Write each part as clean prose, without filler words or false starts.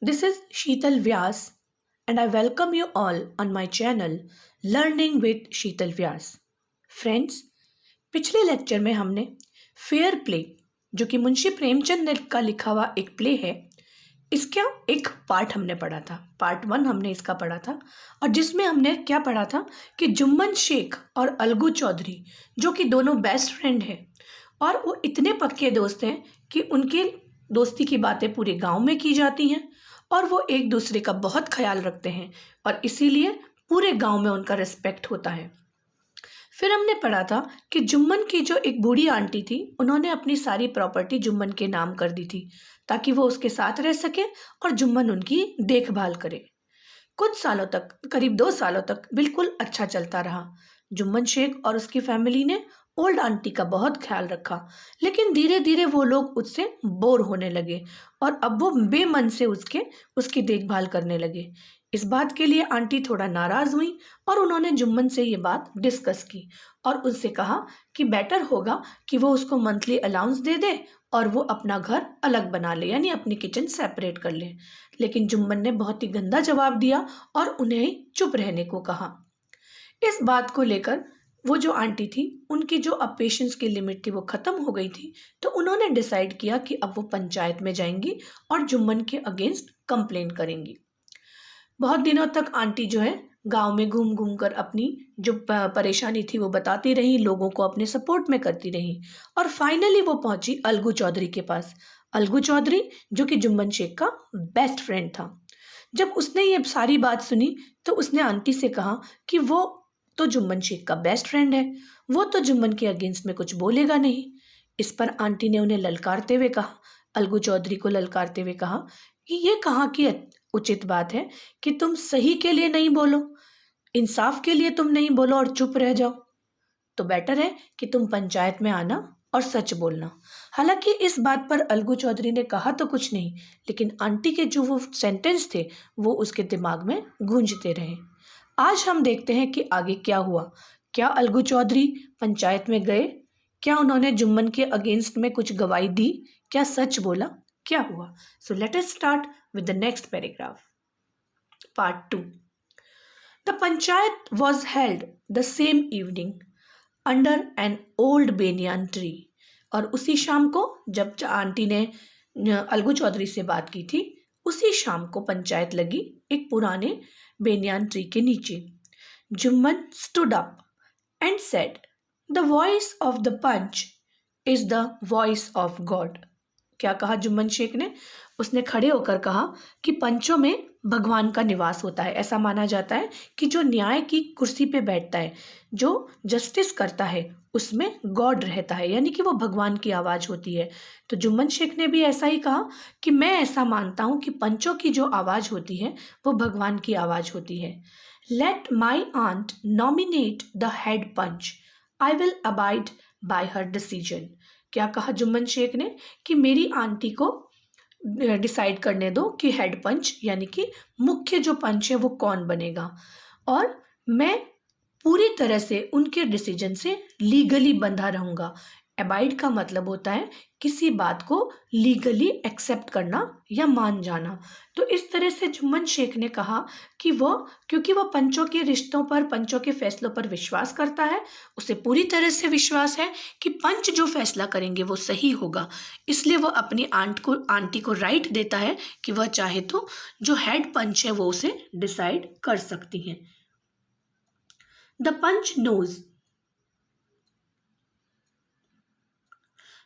This is Sheetal Vyas, and I welcome you all on my channel Learning with Sheetal Vyas. Friends, पिछले lecture में हमने fair play, जो कि मुंशी प्रेमचंद ने का लिखा हुआ एक प्ले है, इसका एक पार्ट हमने पढ़ा था। पार्ट 1 हमने इसका पढ़ा था, और जिसमें हमने क्या पढ़ा था कि जुम्मन शेख और अलगू चौधरी, जो कि दोनों बेस्ट फ्रेंड हैं, और वो इतने पक्के दोस्त हैं कि उनके दोस्ती की बातें पूरे गांव में की जाती हैं और वो एक दूसरे का बहुत ख्याल रखते हैं, और इसीलिए पूरे गांव में उनका रिस्पेक्ट होता है। फिर हमने पढ़ा था कि जुम्मन की जो एक बूढ़ी आंटी थी, उन्होंने अपनी सारी प्रॉपर्टी जुम्मन के नाम कर दी थी ताकि वो उसके साथ रह सके और जुम्मन उनकी देखभाल करे। कुछ सालों तक, करीब 2 सालों तक बिल्कुल अच्छा चलता रहा। जुम्मन शेख और उसकी फैमिली ने ओल्ड आंटी का बहुत ख्याल रखा, लेकिन धीरे धीरे वो लोग उससे बोर होने लगे और अब वो बेमन से उसकी देखभाल करने लगे। इस बात के लिए आंटी थोड़ा नाराज हुई और उन्होंने जुम्मन से ये बात डिस्कस की और उनसे कहा कि बेटर होगा कि वो उसको मंथली अलाउंस दे दे और वो अपना घर अलग बना ले, यानी अपनी किचन सेपरेट कर ले। लेकिन जुम्मन ने बहुत ही गंदा जवाब दिया और उन्हें चुप रहने को कहा। इस बात को लेकर वो जो आंटी थी, उनकी जो अब पेशेंस की लिमिट थी वो ख़त्म हो गई थी, तो उन्होंने डिसाइड किया कि अब वो पंचायत में जाएंगी और जुम्मन के अगेंस्ट कंप्लेन करेंगी। बहुत दिनों तक आंटी जो है गांव में घूम घूम कर अपनी जो परेशानी थी वो बताती रही, लोगों को अपने सपोर्ट में करती रही, और फाइनली वो पहुंची अलगू चौधरी के पास। अलगू चौधरी जो कि जुम्मन शेख का बेस्ट फ्रेंड था। जब उसने ये सारी बात सुनी तो उसने आंटी से कहा कि वो तो जुम्मन शेख का बेस्ट फ्रेंड है, वो तो जुम्मन के अगेंस्ट में कुछ बोलेगा नहीं। इस पर आंटी ने उन्हें ललकारते हुए कहा, अलगू चौधरी को ललकारते हुए कहा कि ये कहाँ की उचित बात है कि तुम सही के लिए नहीं बोलो, इंसाफ के लिए तुम नहीं बोलो और चुप रह जाओ। तो बेटर है कि तुम पंचायत में आना और सच बोलना। हालांकि इस बात पर अलगू चौधरी ने कहा तो कुछ नहीं, लेकिन आंटी के जो वो सेंटेंस थे वो उसके दिमाग में गूंजते रहे। आज हम देखते हैं कि आगे क्या हुआ। क्या अलगू चौधरी पंचायत में गए? क्या उन्होंने जुम्मन के अगेंस्ट में कुछ गवाही दी? क्या सच बोला? क्या हुआ? So let us start with the next paragraph. Part 2. The panchayat was held the same evening under an old banyan tree. और उसी शाम को जब आंटी ने अलगू चौधरी से बात की थी, उसी शाम को पंचायत लगी एक पुराने बेनियान ट्री के नीचे। Jumman stood up and said, "The voice of the punch is the voice of God." क्या कहा जुम्मन शेख ने? उसने खड़े होकर कहा कि पंचों में भगवान का निवास होता है। ऐसा माना जाता है कि जो न्याय की कुर्सी पे बैठता है, जो जस्टिस करता है, उसमें गॉड रहता है, यानी कि वो भगवान की आवाज़ होती है। तो जुम्मन शेख ने भी ऐसा ही कहा कि मैं ऐसा मानता हूँ कि पंचों की जो आवाज़ होती है वो भगवान की आवाज़ होती है। Let my aunt nominate the head panch, I will abide by her decision. क्या कहा जुम्मन शेख ने कि मेरी आंटी को डिसाइड करने दो कि हेड पंच यानी कि मुख्य जो पंच है वो कौन बनेगा, और मैं पूरी तरह से उनके डिसीजन से लीगली बंधा रहूँगा। अबाइड का मतलब होता है किसी बात को लीगली एक्सेप्ट करना या मान जाना। तो इस तरह से जुम्मन शेख ने कहा कि वो, क्योंकि वो पंचों के रिश्तों पर, पंचों के फैसलों पर विश्वास करता है, उसे पूरी तरह से विश्वास है कि पंच जो फैसला करेंगे वो सही होगा, इसलिए वो अपनी आंटी को राइट देता है कि वह चाहे तो जो हेड पंच है वो उसे डिसाइड कर सकती हैं। The punch knows.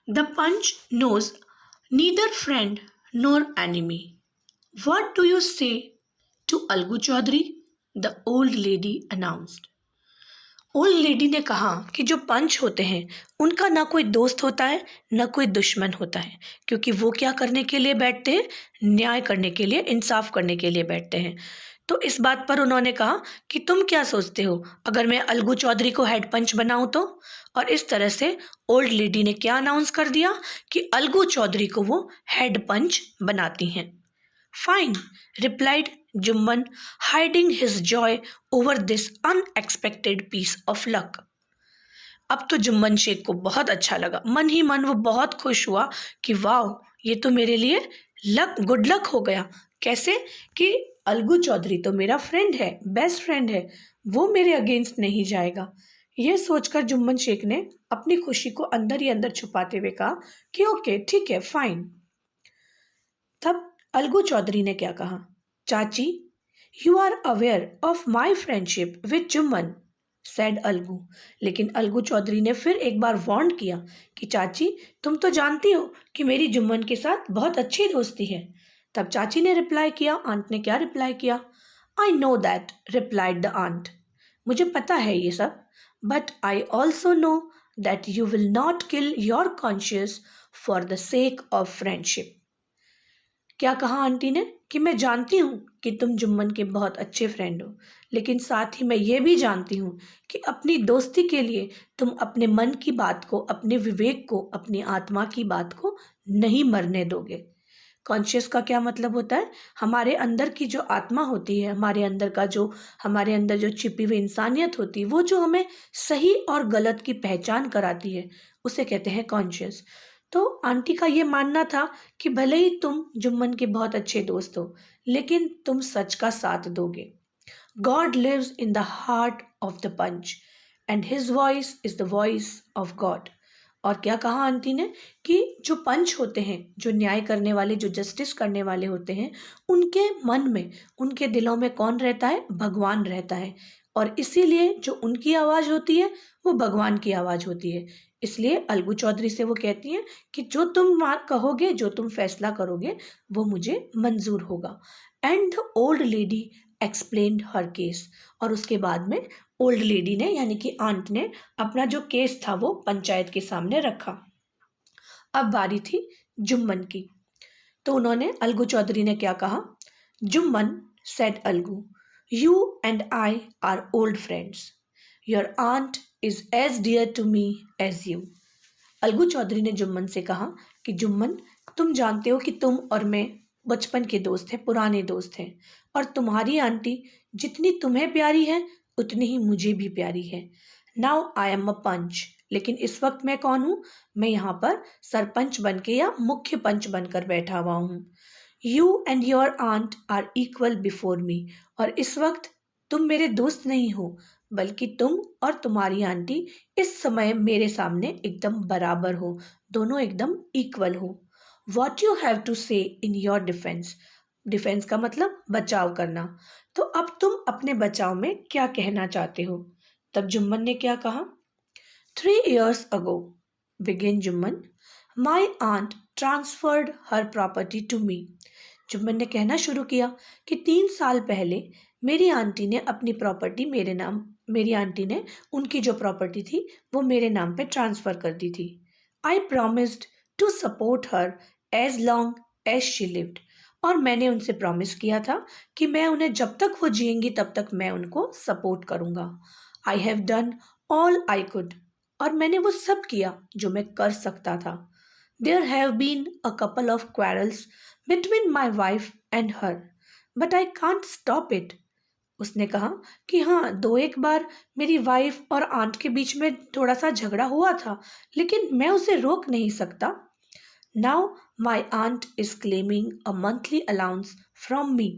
The punch knows neither friend nor enemy. What do you say to Algu Chaudhary? The old lady announced. Old lady ने कहा कि जो पंच होते हैं उनका ना कोई दोस्त होता है ना कोई दुश्मन होता है, क्योंकि वो क्या करने के लिए बैठते हैं? न्याय करने के लिए, इंसाफ करने के लिए बैठते हैं। तो इस बात पर उन्होंने कहा कि तुम क्या सोचते हो अगर मैं अलगू चौधरी को हेड पंच बनाऊं तो? और इस तरह से ओल्ड लेडी ने क्या अनाउंस कर दिया कि अलगू चौधरी को वो हेड पंच बनाती हैं। Fine, replied Jumman, hiding his joy over this unexpected piece of luck. अब तो जुम्मन शेख को बहुत अच्छा लगा, मन ही मन वो बहुत खुश हुआ कि वाह, ये तो मेरे लिए गुड लक हो गया कैसे कि अलगू चौधरी तो मेरा फ्रेंड है, बेस्ट फ्रेंड है, वो मेरे अगेंस्ट नहीं जाएगा। यह सोचकर जुम्मन शेख ने अपनी खुशी को अंदर ही अंदर छुपाते हुए कहा कि ओके ठीक है फाइन। तब अलगू चौधरी ने क्या कहा, चाची you are aware of my friendship with Jumman, said Algu. लेकिन अलगू चौधरी ने फिर एक बार वार्न किया कि चाची तुम तो जानती हो कि मेरी जुम्मन के साथ बहुत अच्छी दोस्ती है। तब चाची ने रिप्लाई किया, आंट ने क्या रिप्लाई किया, I know that, replied the aunt, मुझे पता है ये सब, but I also know that you will not kill your conscious for the sake of friendship. क्या कहा आंटी ने कि मैं जानती हूँ कि तुम जुम्मन के बहुत अच्छे फ्रेंड हो, लेकिन साथ ही मैं ये भी जानती हूँ कि अपनी दोस्ती के लिए तुम अपने मन की बात को, अपने विवेक को, अपनी आत्मा की बात को नहीं मरने दोगे। कॉन्शियस का क्या मतलब होता है, हमारे अंदर की जो आत्मा होती है, हमारे अंदर जो छिपी हुई इंसानियत होती है, वो जो हमें सही और गलत की पहचान कराती है, उसे कहते हैं कॉन्शियस। तो आंटी का ये मानना था कि भले ही तुम जुम्मन के बहुत अच्छे दोस्त हो, लेकिन तुम सच का साथ दोगे। God lives in the heart of the panch and his voice is the voice of God. और क्या कहा आंटी ने कि जो पंच होते हैं, जो न्याय करने वाले, जो जस्टिस करने वाले होते हैं, उनके मन में, उनके दिलों में कौन रहता है, भगवान रहता है। और इसीलिए जो उनकी आवाज़ होती है वो भगवान की आवाज़ होती है। इसलिए अलगू चौधरी से वो कहती हैं कि जो तुम कहोगे, जो तुम फैसला करोगे, वो मुझे मंजूर होगा। And the old lady explained her case. और उसके बाद में ओल्ड लेडी ने, यानी कि आंट ने, अपना जो केस था वो पंचायत के सामने रखा। अब बारी थी जुम्मन की। तो उन्होंने, अलगू चौधरी ने क्या कहा, Jumman, said Algu, you and I are old friends, your aunt is as dear to me as you. Algu Chaudhary ने जुम्मन से कहा कि जुम्मन, तुम जानते हो कि तुम और मैं बचपन के दोस्त हैं, पुराने दोस्त हैं, और तुम्हारी आंटी जितनी तुम्हें प्यारी है उतनी ही मुझे भी प्यारी है। नाउ आई एम अ पंच, लेकिन इस वक्त मैं कौन हूँ, मैं यहाँ पर सरपंच बन के या मुख्य पंच बनकर बैठा हुआ हूँ। You and your aunt are equal before me, और इस वक्त तुम मेरे दोस्त नहीं हो, बल्कि तुम और तुम्हारी आंटी इस समय मेरे सामने एकदम बराबर हो, दोनों एकदम इक्वल हो। वॉट यू हैव टू से इन योर डिफेंस, डिफेंस का मतलब बचाव करना, तो अब तुम अपने बचाव में क्या कहना चाहते हो। तब जुम्मन ने क्या कहा, 3 years ago, began Jumman, my aunt transferred her property to me। Jumman ने कहना शुरू किया कि 3 साल पहले मेरी आंटी ने अपनी प्रॉपर्टी मेरी आंटी ने उनकी जो प्रॉपर्टी थी वो मेरे नाम पे ट्रांसफ़र कर दी थी। I promised to support her as long as she lived, और मैंने उनसे प्रॉमिस किया था कि मैं उन्हें, जब तक वो जिएंगी तब तक मैं उनको सपोर्ट करूँगा। I have done all I could, और मैंने वो सब किया जो मैं कर सकता था। There have been a couple of quarrels between my wife and her, but I can't stop it. उसने कहा कि हाँ, 2-1 बार मेरी वाइफ और आंट के बीच में थोड़ा सा झगड़ा हुआ था, लेकिन मैं उसे रोक नहीं सकता। Now my aunt is claiming a monthly allowance from me,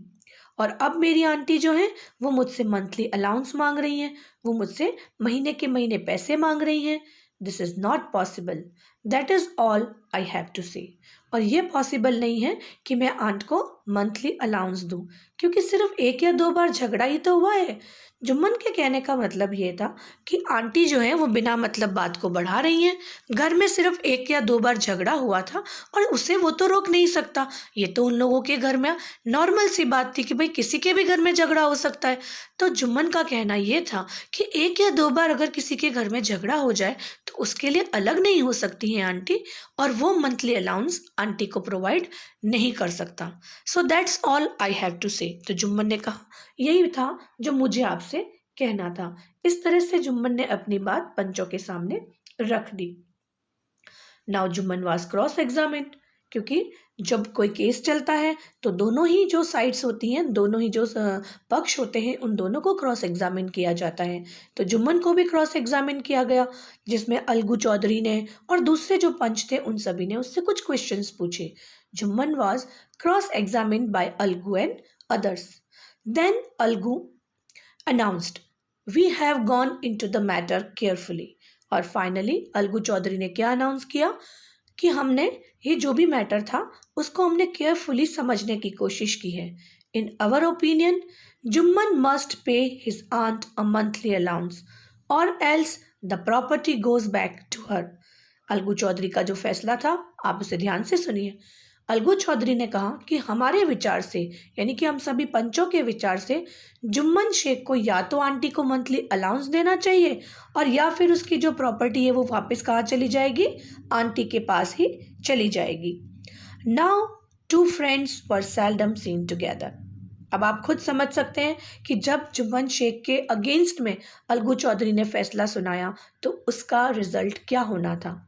और अब मेरी आंटी जो है वो मुझसे मंथली अलाउंस मांग रही हैं, वो मुझसे महीने के महीने पैसे मांग रही हैं। This is not possible, that is all I have to say. और ये पॉसिबल नहीं है कि मैं आंट को मंथली अलाउंस दूं, क्योंकि सिर्फ 1 या 2 बार झगड़ा ही तो हुआ है। जुम्मन के कहने का मतलब ये था कि आंटी जो है वो बिना मतलब बात को बढ़ा रही हैं। घर में सिर्फ 1 या 2 बार झगड़ा हुआ था और उसे वो तो रोक नहीं सकता। ये तो उन लोगों के घर में नॉर्मल सी बात थी कि भाई किसी के भी घर में झगड़ा हो सकता है। तो जुम्मन का कहना ये था कि 1 या 2 बार अगर किसी के घर में झगड़ा हो जाए तो उसके लिए अलग नहीं हो सकती हैं आंटी, और वो मंथली अलाउंस आंटी को प्रोवाइड नहीं कर सकता। So that's all I have to say. तो जुम्मन ने कहा यही था जो मुझे आपसे कहना था। इस तरह से जुम्मन ने अपनी बात पंचों के सामने रख दी। Now Jumman was cross examined, क्योंकि जब कोई केस चलता है तो दोनों ही जो साइड्स होती हैं, दोनों ही जो पक्ष होते हैं, उन दोनों को क्रॉस एग्जामिन किया जाता है। तो जुम्मन को भी क्रॉस एग्जामिन किया गया, जिसमें अलगू चौधरी ने और दूसरे जो पंच थे उन सभी ने उससे कुछ क्वेश्चंस पूछे। Jumman was cross-examined by Algu and others. Then Algu announced, "We have gone into the matter carefully." और फाइनली अलगू चौधरी ने क्या अनाउंस किया कि हमने ये जो भी मैटर था उसको हमने केयरफुली समझने की कोशिश की है. In our opinion Jumman must pay his aunt a monthly allowance और else the property goes back to her. Algu Chaudhary का जो फैसला था आप उसे ध्यान से सुनिए. अलगू चौधरी ने कहा कि हमारे विचार से, यानी कि हम सभी पंचों के विचार से, जुम्मन शेख को या तो आंटी को मंथली अलाउंस देना चाहिए और या फिर उसकी जो प्रॉपर्टी है वो वापस कहाँ चली जाएगी, आंटी के पास ही चली जाएगी. Now two friends were seldom seen together. अब आप खुद समझ सकते हैं कि जब जुम्मन शेख के अगेंस्ट में अलगू चौधरी ने फैसला सुनाया तो उसका रिजल्ट क्या होना था.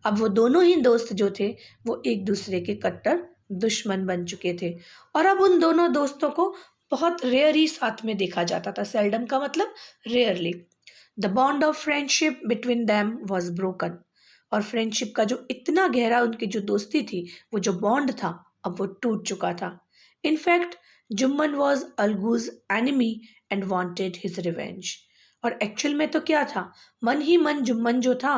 अब वो दोनों ही दोस्त जो थे वो एक दूसरे के कट्टर दुश्मन बन चुके थे और अब उन दोनों दोस्तों को बहुत रेयर ही साथ में देखा जाता था. सेल्डम का मतलब rarely. The bond of friendship between them was broken. और फ्रेंडशिप का जो इतना गहरा उनकी जो दोस्ती थी, वो जो बॉन्ड था, अब वो टूट चुका था. In fact Jumman was Algu's enemy and wanted his revenge. और एक्चुअल में तो क्या था, मन ही मन जुम्मन जो था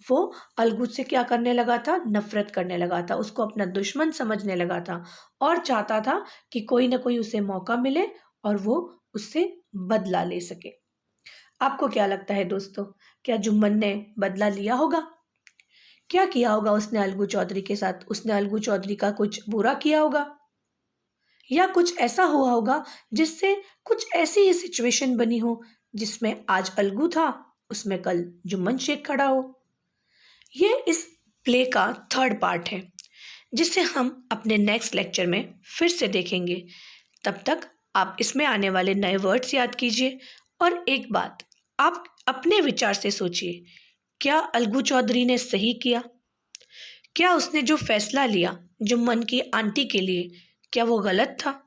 वो अलगू से क्या करने लगा था, नफरत करने लगा था, उसको अपना दुश्मन समझने लगा था और चाहता था कि कोई ना कोई उसे मौका मिले और वो उससे बदला ले सके. आपको क्या लगता है दोस्तों, क्या जुम्मन ने बदला लिया होगा? क्या किया होगा उसने अलगू चौधरी के साथ? उसने अलगू चौधरी का कुछ बुरा किया होगा या कुछ ऐसा हुआ होगा जिससे कुछ ऐसी ही सिचुएशन बनी हो जिसमें आज अलगू था, उसमें कल जुम्मन शेख खड़ा हो. ये इस प्ले का थर्ड पार्ट है जिसे हम अपने नेक्स्ट लेक्चर में फिर से देखेंगे. तब तक आप इसमें आने वाले नए वर्ड्स याद कीजिए और एक बात आप अपने विचार से सोचिए, क्या अलगू चौधरी ने सही किया? क्या उसने जो फैसला लिया जुम्मन की आंटी के लिए, क्या वो गलत था?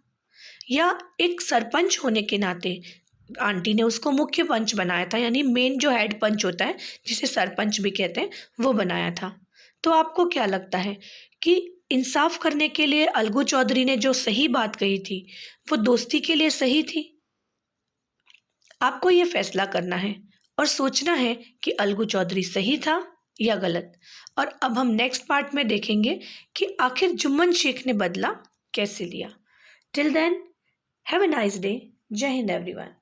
या एक सरपंच होने के नाते आंटी ने उसको मुख्य पंच बनाया था, यानी मेन जो हेड पंच होता है जिसे सरपंच भी कहते हैं, वो बनाया था. तो आपको क्या लगता है कि इंसाफ करने के लिए अलगू चौधरी ने जो सही बात कही थी वो दोस्ती के लिए सही थी? आपको ये फैसला करना है और सोचना है कि अलगू चौधरी सही था या गलत. और अब हम नेक्स्ट पार्ट में देखेंगे कि आखिर जुम्मन शेख ने बदला कैसे लिया. Till then have a nice day. Jai Hind everyone.